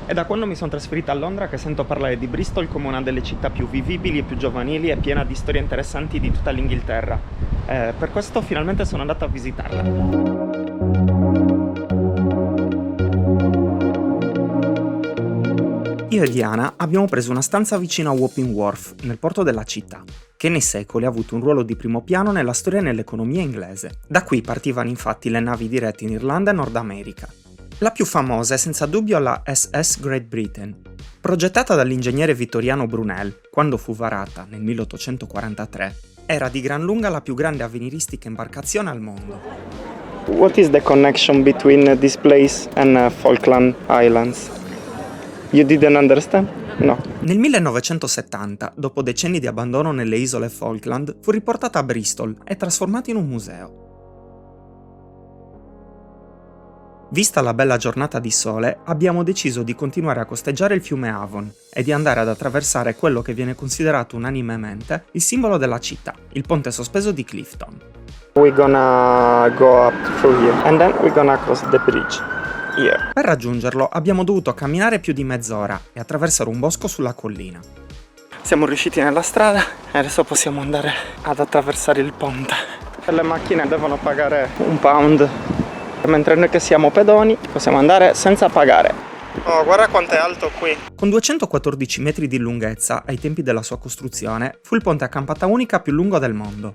È da quando mi sono trasferita a Londra che sento parlare di Bristol come una delle città più vivibili e più giovanili e piena di storie interessanti di tutta l'Inghilterra. Per questo finalmente sono andato a visitarla. Io e Diana abbiamo preso una stanza vicino a Wapping Wharf, nel porto della città, che nei secoli ha avuto un ruolo di primo piano nella storia e nell'economia inglese. Da qui partivano infatti le navi dirette in Irlanda e Nord America. La più famosa è senza dubbio la SS Great Britain. Progettata dall'ingegnere Vittoriano Brunel, quando fu varata nel 1843, era di gran lunga la più grande avveniristica imbarcazione al mondo. What is the connection between this place and Falkland Islands? You didn't understand? No. Nel 1970, dopo decenni di abbandono nelle isole Falkland, fu riportata a Bristol e trasformata in un museo. Vista la bella giornata di sole, abbiamo deciso di continuare a costeggiare il fiume Avon e di andare ad attraversare quello che viene considerato unanimemente il simbolo della città, il ponte sospeso di Clifton. We're gonna go up through here and then we're gonna cross the bridge. Yeah. Per raggiungerlo abbiamo dovuto camminare più di mezz'ora e attraversare un bosco sulla collina. Siamo riusciti nella strada e adesso possiamo andare ad attraversare il ponte. Le macchine devono pagare £1, mentre noi che siamo pedoni possiamo andare senza pagare. Oh, guarda quanto è alto qui! Con 214 metri di lunghezza ai tempi della sua costruzione, fu il ponte a campata unica più lungo del mondo.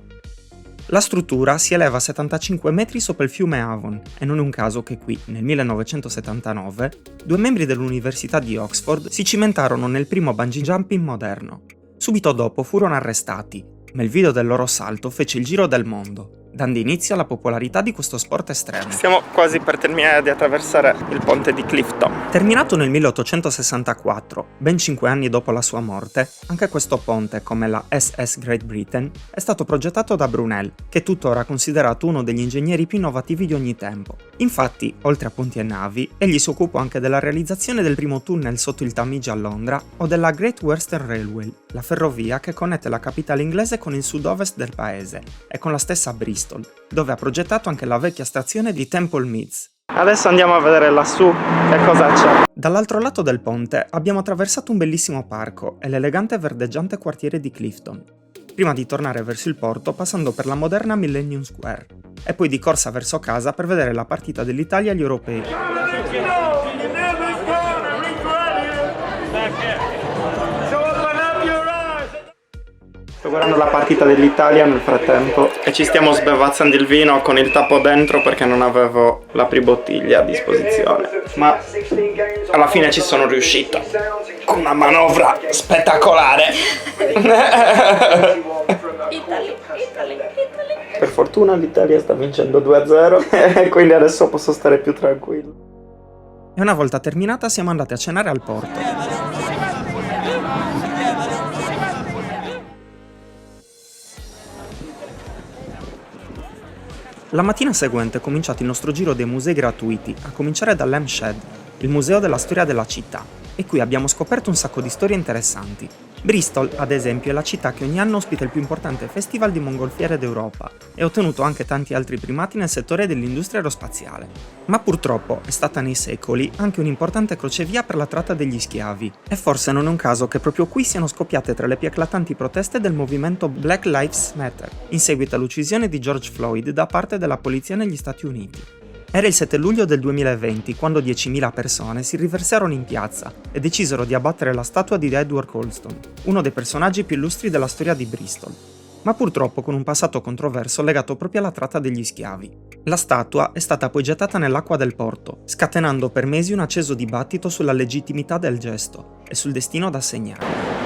La struttura si eleva a 75 metri sopra il fiume Avon e non è un caso che qui, nel 1979, due membri dell'Università di Oxford si cimentarono nel primo bungee jumping moderno. Subito dopo furono arrestati, ma il video del loro salto fece il giro del mondo, dando inizio alla popolarità di questo sport estremo. Stiamo quasi per terminare di attraversare il ponte di Clifton. Terminato nel 1864, ben 5 anni dopo la sua morte, anche questo ponte, come la SS Great Britain, è stato progettato da Brunel, che è tuttora considerato uno degli ingegneri più innovativi di ogni tempo. Infatti, oltre a ponti e navi, egli si occupò anche della realizzazione del primo tunnel sotto il Tamigi a Londra o della Great Western Railway, la ferrovia che connette la capitale inglese con il sud-ovest del paese, e con la stessa Bristol, dove ha progettato anche la vecchia stazione di Temple Meads. Adesso andiamo a vedere lassù che cosa c'è. Dall'altro lato del ponte abbiamo attraversato un bellissimo parco e l'elegante e verdeggiante quartiere di Clifton, prima di tornare verso il porto passando per la moderna Millennium Square, e poi di corsa verso casa per vedere la partita dell'Italia agli europei. Sto guardando la partita dell'Italia nel frattempo e ci stiamo sbevazzando il vino con il tappo dentro perché non avevo l'apribottiglia a disposizione. Ma alla fine ci sono riuscito con una manovra spettacolare. Per fortuna l'Italia sta vincendo 2-0 e quindi adesso posso stare più tranquillo. E una volta terminata siamo andati a cenare al porto. La mattina seguente è cominciato il nostro giro dei musei gratuiti, a cominciare dall'Hampstead, il museo della storia della città, e qui abbiamo scoperto un sacco di storie interessanti. Bristol, ad esempio, è la città che ogni anno ospita il più importante festival di mongolfiere d'Europa e ha ottenuto anche tanti altri primati nel settore dell'industria aerospaziale. Ma purtroppo è stata nei secoli anche un'importante crocevia per la tratta degli schiavi, e forse non è un caso che proprio qui siano scoppiate tra le più eclatanti proteste del movimento Black Lives Matter, in seguito all'uccisione di George Floyd da parte della polizia negli Stati Uniti. Era il 7 luglio del 2020 quando 10.000 persone si riversarono in piazza e decisero di abbattere la statua di Edward Colston, uno dei personaggi più illustri della storia di Bristol, ma purtroppo con un passato controverso legato proprio alla tratta degli schiavi. La statua è stata poi gettata nell'acqua del porto, scatenando per mesi un acceso dibattito sulla legittimità del gesto e sul destino da segnare.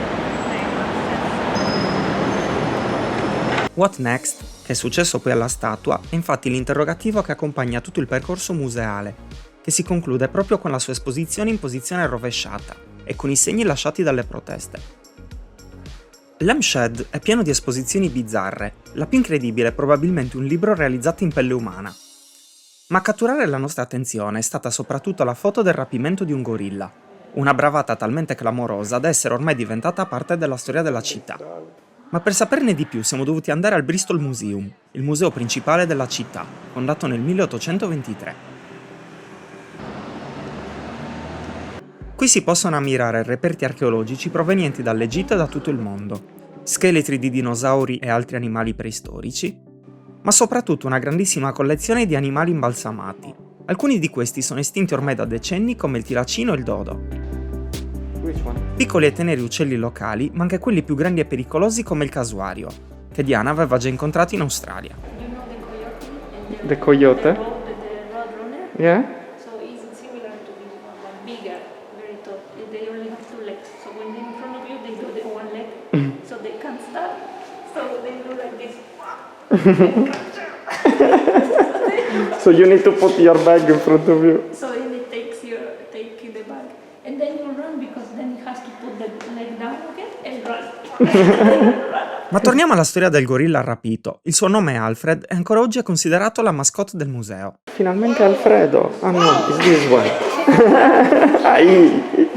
What next? Che è successo poi alla statua è infatti l'interrogativo che accompagna tutto il percorso museale, che si conclude proprio con la sua esposizione in posizione rovesciata e con i segni lasciati dalle proteste. L'Hampstead è pieno di esposizioni bizzarre, la più incredibile è probabilmente un libro realizzato in pelle umana. Ma a catturare la nostra attenzione è stata soprattutto la foto del rapimento di un gorilla, una bravata talmente clamorosa da essere ormai diventata parte della storia della città. Ma per saperne di più siamo dovuti andare al Bristol Museum, il museo principale della città, fondato nel 1823. Qui si possono ammirare reperti archeologici provenienti dall'Egitto e da tutto il mondo, scheletri di dinosauri e altri animali preistorici, ma soprattutto una grandissima collezione di animali imbalsamati. Alcuni di questi sono estinti ormai da decenni, come il tiracino e il dodo. Piccoli e teneri uccelli locali, ma anche quelli più grandi e pericolosi come il casuario, che Diana aveva già incontrato in Australia. The coyote? Yeah? So it's similar to this one, but bigger, very tall. They only have two legs. So when they're in front of you, they do the one leg. So they can't start. So they do like this. So you need to put your bag in front of you. So then it take the bag. And then you run because then it has to put the leg down again and run. Ma torniamo alla storia del gorilla rapito. Il suo nome è Alfred e ancora oggi è considerato la mascotte del museo. Finalmente Alfredo. Ah no, it's this one. Ai.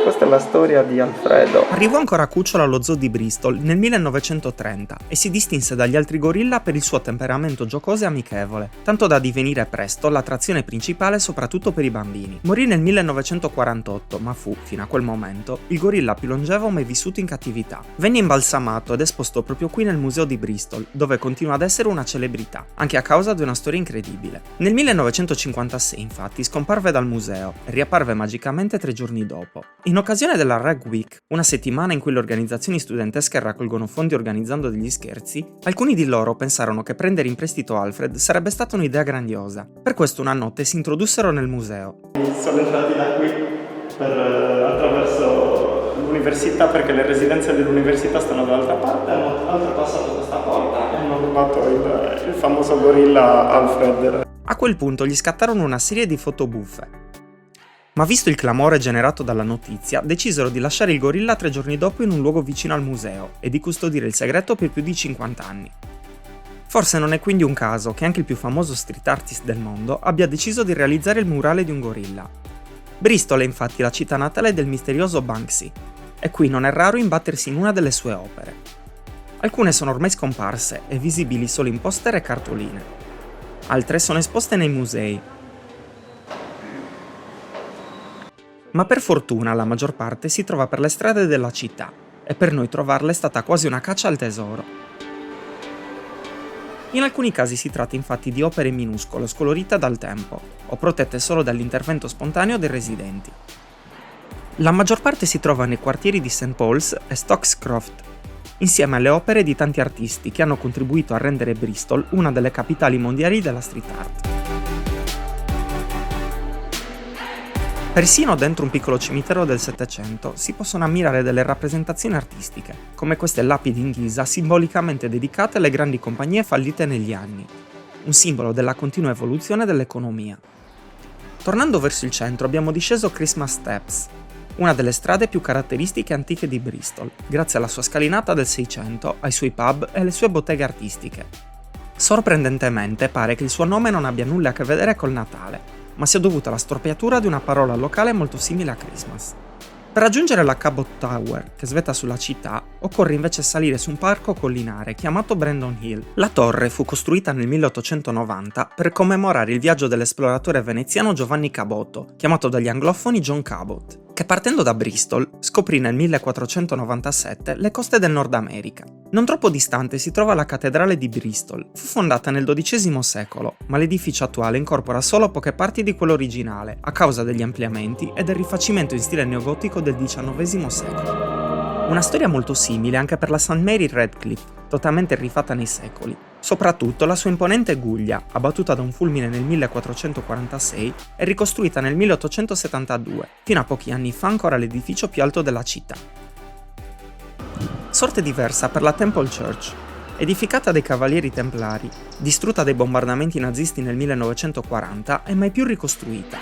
Questa è la storia di Alfredo. Arrivò ancora cucciolo allo zoo di Bristol nel 1930 e si distinse dagli altri gorilla per il suo temperamento giocoso e amichevole, tanto da divenire presto l'attrazione principale soprattutto per i bambini. Morì nel 1948, ma fu, fino a quel momento, il gorilla più longevo mai vissuto in cattività. Venne imbalsamato ed esposto proprio qui nel museo di Bristol, dove continua ad essere una celebrità, anche a causa di una storia incredibile. Nel 1956, infatti, scomparve dal museo e riapparve magicamente 3 giorni dopo. In occasione della Rag Week, una settimana in cui le organizzazioni studentesche raccolgono fondi organizzando degli scherzi, alcuni di loro pensarono che prendere in prestito Alfred sarebbe stata un'idea grandiosa. Per questo una notte si introdussero nel museo. Sono entrati da qui attraverso l'università, perché le residenze dell'università stanno dall'altra parte, hanno oltrepassato questa porta e hanno rubato il famoso gorilla Alfred. A quel punto gli scattarono una serie di foto buffe. Ma visto il clamore generato dalla notizia, decisero di lasciare il gorilla 3 giorni dopo in un luogo vicino al museo e di custodire il segreto per più di 50 anni. Forse non è quindi un caso che anche il più famoso street artist del mondo abbia deciso di realizzare il murale di un gorilla. Bristol è infatti la città natale del misterioso Banksy, e qui non è raro imbattersi in una delle sue opere. Alcune sono ormai scomparse e visibili solo in poster e cartoline. Altre sono esposte nei musei. Ma per fortuna la maggior parte si trova per le strade della città, e per noi trovarla è stata quasi una caccia al tesoro. In alcuni casi si tratta infatti di opere minuscole, scolorite dal tempo, o protette solo dall'intervento spontaneo dei residenti. La maggior parte si trova nei quartieri di St. Paul's e Stokes Croft, insieme alle opere di tanti artisti che hanno contribuito a rendere Bristol una delle capitali mondiali della street art. Persino dentro un piccolo cimitero del Settecento si possono ammirare delle rappresentazioni artistiche, come queste lapidi in ghisa simbolicamente dedicate alle grandi compagnie fallite negli anni, un simbolo della continua evoluzione dell'economia. Tornando verso il centro abbiamo disceso Christmas Steps, una delle strade più caratteristiche e antiche di Bristol, grazie alla sua scalinata del 600, ai suoi pub e alle sue botteghe artistiche. Sorprendentemente pare che il suo nome non abbia nulla a che vedere col Natale, ma sia dovuta alla storpiatura di una parola locale molto simile a Christmas. Per raggiungere la Cabot Tower, che svetta sulla città, occorre invece salire su un parco collinare chiamato Brandon Hill. La torre fu costruita nel 1890 per commemorare il viaggio dell'esploratore veneziano Giovanni Caboto, chiamato dagli anglofoni John Cabot, che partendo da Bristol scoprì nel 1497 le coste del Nord America. Non troppo distante si trova la cattedrale di Bristol. Fu fondata nel XII secolo, ma l'edificio attuale incorpora solo poche parti di quello originale, a causa degli ampliamenti e del rifacimento in stile neogotico del XIX secolo. Una storia molto simile anche per la St. Mary Redcliffe, totalmente rifatta nei secoli. Soprattutto la sua imponente guglia, abbattuta da un fulmine nel 1446 e ricostruita nel 1872, fino a pochi anni fa ancora l'edificio più alto della città. Sorte diversa per la Temple Church, edificata dai Cavalieri Templari, distrutta dai bombardamenti nazisti nel 1940 e mai più ricostruita.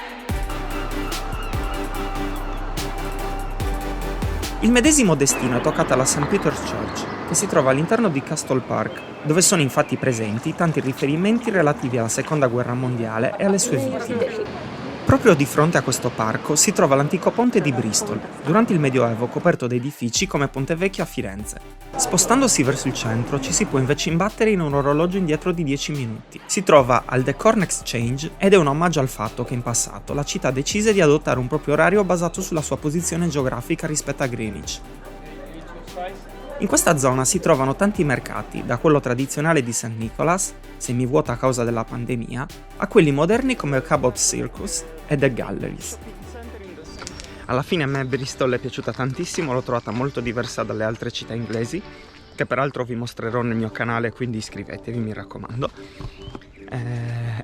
Il medesimo destino è toccato alla St. Peter's Church, che si trova all'interno di Castle Park, dove sono infatti presenti tanti riferimenti relativi alla Seconda Guerra Mondiale e alle sue vittime. Proprio di fronte a questo parco si trova l'antico ponte di Bristol, durante il Medioevo coperto da edifici come Ponte Vecchio a Firenze. Spostandosi verso il centro ci si può invece imbattere in un orologio indietro di 10 minuti. Si trova al The Corn Exchange ed è un omaggio al fatto che in passato la città decise di adottare un proprio orario basato sulla sua posizione geografica rispetto a Greenwich. In questa zona si trovano tanti mercati, da quello tradizionale di St. Nicholas, semivuoto a causa della pandemia, a quelli moderni come il Cabot Circus e The Galleries. Alla fine a me Bristol è piaciuta tantissimo, l'ho trovata molto diversa dalle altre città inglesi, che peraltro vi mostrerò nel mio canale, quindi iscrivetevi, mi raccomando.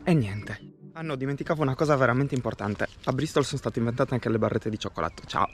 E niente. Ah no, dimenticavo una cosa veramente importante. A Bristol sono state inventate anche le barrette di cioccolato. Ciao!